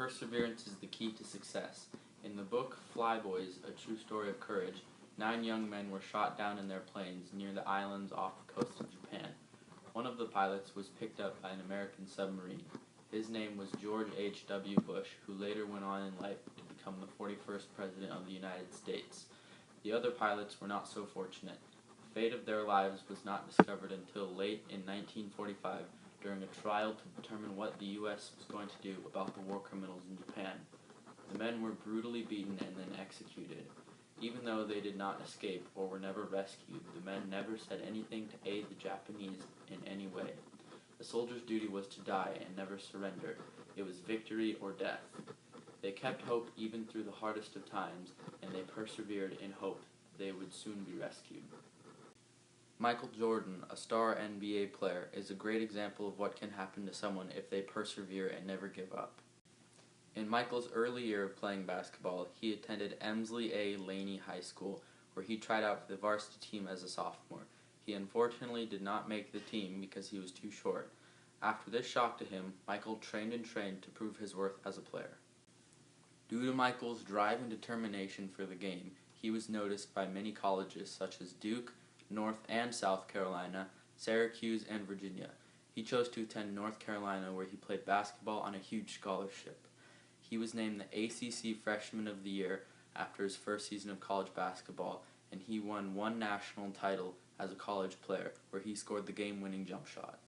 Perseverance is the key to success. In the book Flyboys, A True Story of Courage, 9 young men were shot down in their planes near the islands off the coast of Japan. One of the pilots was picked up by an American submarine. His name was George H.W. Bush, who later went on in life to become the 41st President of the United States. The other pilots were not so fortunate. The fate of their lives was not discovered until late in 1945 during a trial to determine what the U.S. was going to do about the war criminals in Japan. The men were brutally beaten and then executed. Even though they did not escape or were never rescued, the men never said anything to aid the Japanese in any way. The soldiers' duty was to die and never surrender. It was victory or death. They kept hope even through the hardest of times, and they persevered in hope they would soon be rescued. Michael Jordan, a star NBA player, is a great example of what can happen to someone if they persevere and never give up. In Michael's early year of playing basketball, he attended Emsley A. Laney High School, where he tried out for the varsity team as a sophomore. He unfortunately did not make the team because he was too short. After this shock to him, Michael trained to prove his worth as a player. Due to Michael's drive and determination for the game, he was noticed by many colleges such as Duke, North and South Carolina, Syracuse, and Virginia. He chose to attend North Carolina, where he played basketball on a huge scholarship. He was named the ACC Freshman of the Year after his first season of college basketball, and he won one national title as a college player, where he scored the game-winning jump shot.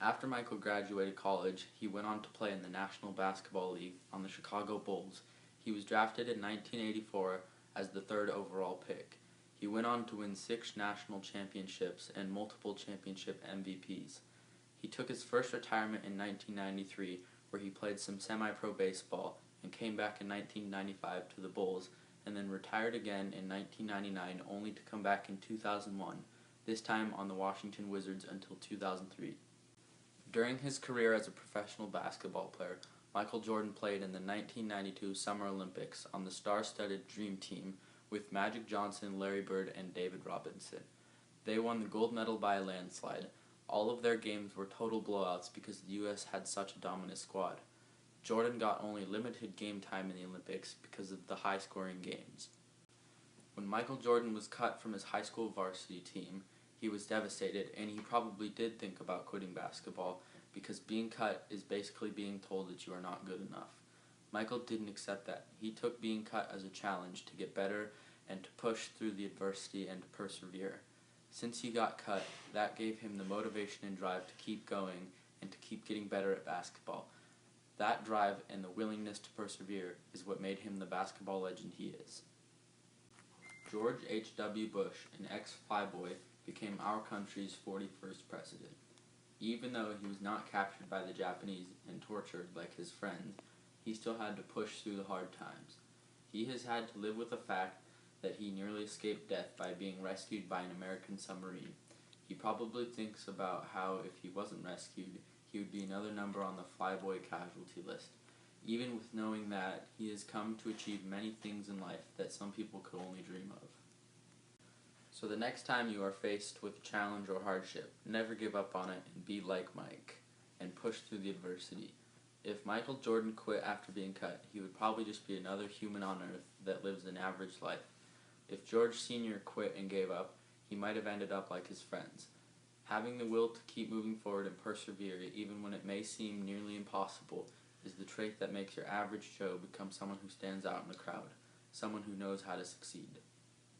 After Michael graduated college, he went on to play in the National Basketball League on the Chicago Bulls. He was drafted in 1984 as the 3rd overall pick. He went on to win 6 national championships and multiple championship MVPs. He took his first retirement in 1993, where he played some semi-pro baseball, and came back in 1995 to the Bulls, and then retired again in 1999, only to come back in 2001, this time on the Washington Wizards until 2003. During his career as a professional basketball player, Michael Jordan played in the 1992 Summer Olympics on the star-studded Dream Team with Magic Johnson, Larry Bird, and David Robinson. They won the gold medal by a landslide. All of their games were total blowouts because the U.S. had such a dominant squad. Jordan got only limited game time in the Olympics because of the high-scoring games. When Michael Jordan was cut from his high school varsity team, he was devastated, and he probably did think about quitting basketball because being cut is basically being told that you are not good enough. Michael didn't accept that. He took being cut as a challenge to get better and to push through the adversity and to persevere. Since he got cut, that gave him the motivation and drive to keep going and to keep getting better at basketball. That drive and the willingness to persevere is what made him the basketball legend he is. George H.W. Bush, an ex-flyboy, became our country's 41st president. Even though he was not captured by the Japanese and tortured like his friends, he still had to push through the hard times. He has had to live with the fact that he nearly escaped death by being rescued by an American submarine. He probably thinks about how if he wasn't rescued, he would be another number on the flyboy casualty list, even with knowing that he has come to achieve many things in life that some people could only dream of. So the next time you are faced with a challenge or hardship, never give up on it and be like Mike, and push through the adversity. If Michael Jordan quit after being cut, he would probably just be another human on Earth that lives an average life. If George Sr. quit and gave up, he might have ended up like his friends. Having the will to keep moving forward and persevere, even when it may seem nearly impossible, is the trait that makes your average Joe become someone who stands out in the crowd, someone who knows how to succeed.